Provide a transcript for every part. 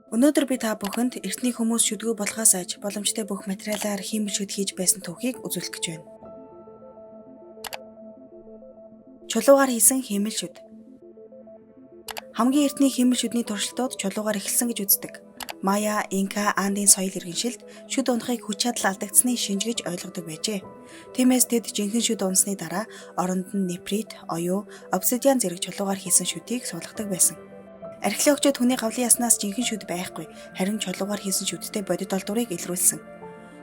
Өнөөдөр би та бүхэнд эртний хүмүүс шүдгүү болохоос аж боломжтой бүх материалаар хиймэл шүд хийж байсан түүхийг үзүүлэх гэж байна. Чулуугаар хийсэн хиймэл шүд. Хамгийн эртний хиймэл шүдний туршилтууд чулуугаар эхэлсэн гэж үздэг. Майя, Инка, Андын соёл иргэншилд шүд унахыг хүч чадал алдагдсны шинж гэж ойлгодог байжээ. Тиймээс тэд жинхэнэ шүд унасны дараа оронд нь нефрит, оюу, обсидиан зэрэг чулуугаар хийсэн шүдийг суулгадаг байсан. Археологчид хүний гавлын яснаас жинхэнэ шүд байхгүй, харин чулуугаар хийсэн шүдтэй бодит олдврыг илрүүлсэн.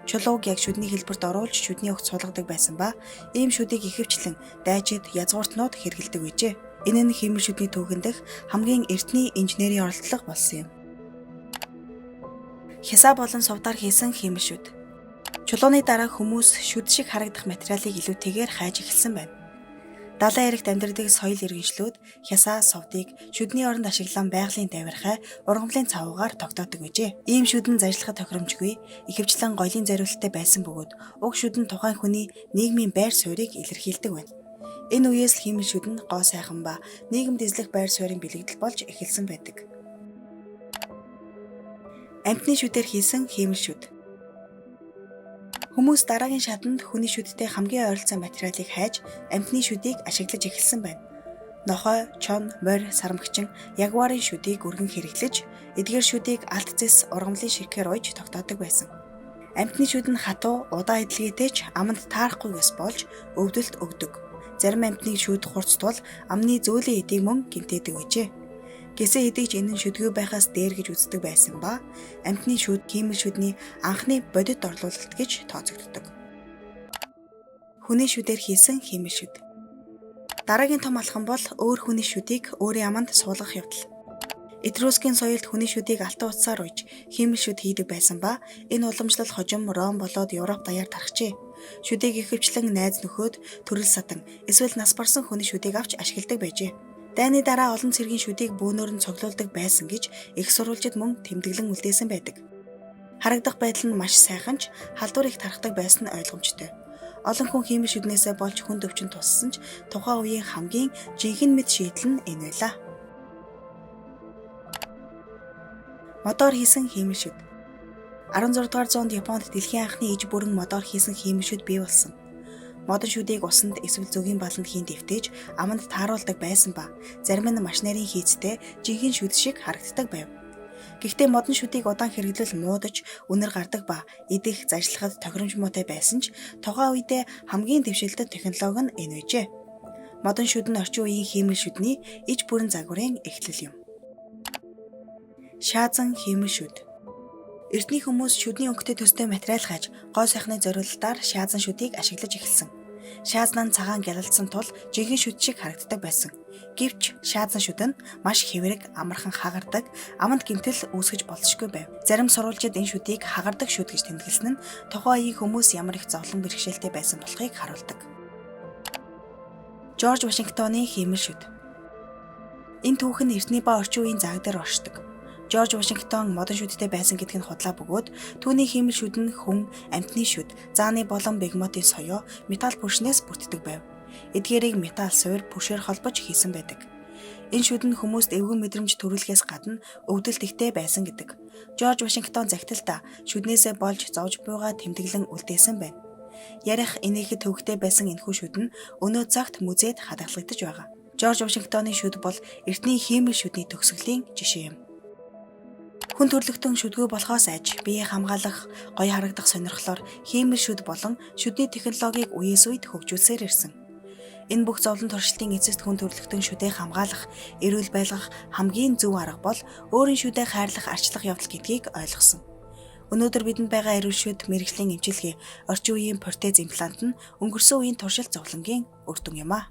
Чулууг яг шүдний хэлбэрт оруулж шүдний огт суулгадаг байсан ба ийм шүдийг ихэвчлэн дайчид, язгууртнууд хэрэглэдэг байжээ. Энэ нь хиймэл шүдний түүхэн дэх хамгийн эртний инженерийн оролдлого болсон юм. Хясаа болон сувдаар хийсэн хиймэл шүд. Чулууны дараа хүмүүс шүд шиг харагдах материалыг илүүтэйгээр хайж эхэлсэн байна. Далайн эрэгт амьдардаг соёл иргэншлүүд хясаа, сувдыг шүдний оронд ашиглан байгалийн давирхай, ургамлын цавуугаар тогтоодог байжээ. Ийм шүдэн зажлахад тохиромжгүй, ихэвчлэн гоёлын зориулалттай байсан бөгөөд уг шүдэн тухайн хүний нийгмийн байр суурийг илэрхийлдэг байна. Энэ үеэс л хиймэл шүд нь гоо сайхан ба нийгэмд эзлэх байр суурийн бэлэгдэл болж эхэлсэн байдаг. Амьтны шүдээр хийсэн хиймэл шүд. Хүмүүс дараагийн шатанд хүний шүдтэй хамгийн ойролцоо материалыг хайж амьтны шүдийг ашиглаж эхэлсэн байна. Нохой, чон, морь, сармагчин, ягуарын шүдийг өргөн хэрэглэж, эдгээр шүдийг алт зэс ургамлын ширхгээр уйж тогтоодог байсан. Амьтны шүд нь хатуу, удаа эдлгээтэй ч аманд таарахгүйгээс болж өвдөлт өгдөг. Зарим амьтны шүд хурцтвал амны зөөлөн эдийг мөн гэмтээдэг байжээ. Гэсэн хэдий ч энэ нь шүдгүү байхаас дээр гэж үздэг байсан ба амьтны шүд хиймэл шүдний анхны бодит орлуулалт гэж тооцогддог. Хүний шүдээр хийсэн хиймэл шүд. Дараагийн том алхам бол өөр хүний шүдийг өөрийн аманд суулгах явдал. Этрускийн соёлд хүний шүдийг алтан утсаар уйж хиймэл шүд хийдэг байсан ба энэ уламжлал хожим Ром болоод Европ даяар тархжээ. Шүдийг ихэвчлэн найз нөхөд, төрөл садан эсвэл нас барсан хүний шүдийг авч ашигладаг байжээ. Дайны дараа олон цэргийн шүдийг бөөнөр нь цуглуулдаг байсан гэж их сурвалжид мөн тэмдэглэн үлдээсэн байдаг. Харагдах байдал нь маш сайхан ч халдвар их тархдаг байсан нь ойлгомжтой. Олон хүн хиймэл шүднээсээ болж хүнд өвчин туссан ч тухайн үеийн хамгийн жинхэнэ мэд шийдэл нь энэ байлаа. Модоор хийсэн хиймэл шүд. 16 дугаар зуунд Японд дэлхийн анхны иж бүрэн модоор хийсэн хиймэл шүд бий болсон. Модон шүдийг усанд эсвэл зөгийн баланд хийн дэвтээж аманд тааруулдаг байсан ба зарим нь маш нарийн хийцтэй жинхэнэ шүд шиг харагддаг байв. Гэхдээ модон шүдийг удаан хэрэглэл муудаж үнэр гардаг ба идэх, зажлахад тохиромж муутай байсан ч тухайн үедээ хамгийн дэвшилтэт технологи нь энэ байжээ. Модон шүд нь орчин үеийн хиймэл шүдний иж бүрэн загварын эхлэл юм. Шаазан хиймэл шүд. Эртний хүмүүс шүдний өнгөтэй төстэй материал хайж гоо сайхны зориулалтаар шаазан шүдийг ашиглаж эхэлсэн. Шаазан нь цагаан гялалдсан тул жинхэнэ шүд шиг харагддаг байсан. Гэвч шаазан шүд нь маш хэврэг, амархан хагардаг, аманд гэмтэл үүсгэж болзошгүй байв. Зарим сурвалжид энэ шүдийг хагардаг шүд гэж тэмдэглэсэн нь тухайн үеийн хүмүүс ямар их зовлон бэрхшээлтэй байсан болохыг харуулдаг. Жорж Вашингтоны хиймэл шүд. Энэ түүх нь эртний ба орчин үеийн зааг дээр оршдог. Жорж Вашингтон модон шүдтэй байсан гэдг нь худлаа бөгөөд түүний хиймэл шүд нь хүн, амьтны шүд, зааны болон бегемотын соёо, металл пүршнээс бүрддэг байв. Эдгээрийг металл, суур, пүршээр холбож хийсэн байдаг. Энэ шүд нь хүмүүст эвгэн мэдрэмж төрүүлэхээс гадна өвдөлт ихтэй байсан гэдэг. Жорж Вашингтон загталтаа шүднээсээ болж зовж буйгаа тэмдэглэн үлдээсэн байна. Ярих энийхэд төвөгтэй байсан энэхүү шүд нь өнөө цагт музейд хадгалагдаж байгаа. Жорж Вашингтоны шүд бол эртний хиймэл шүдний төгсгөлийн жишээ юм. Хүн төрлөختөн шүдгүү болохоос аж биеийг хамгаалах, гоё харагдах сонирхлоор хиймэл шүд болон шүдний технологиг үеэс үед хөгжүүлсээр ирсэн. Энэ бүх зовлон туршилтын эцэст хүн төрлөختөн шүдээ хамгаалах, эрүүл байлгах хамгийн зөв арга бол өөрийн шүдээ хайрлах арчлах явдал гэдгийг ойлгосон. Өнөөдөр бидэнд байгаа эрүүл шүд, мэргэжлийн эмчилгээ, орчин үеийн протез имплант нь өнгөрсөн үеийн туршилт зовлонгийн үр дүн юм а.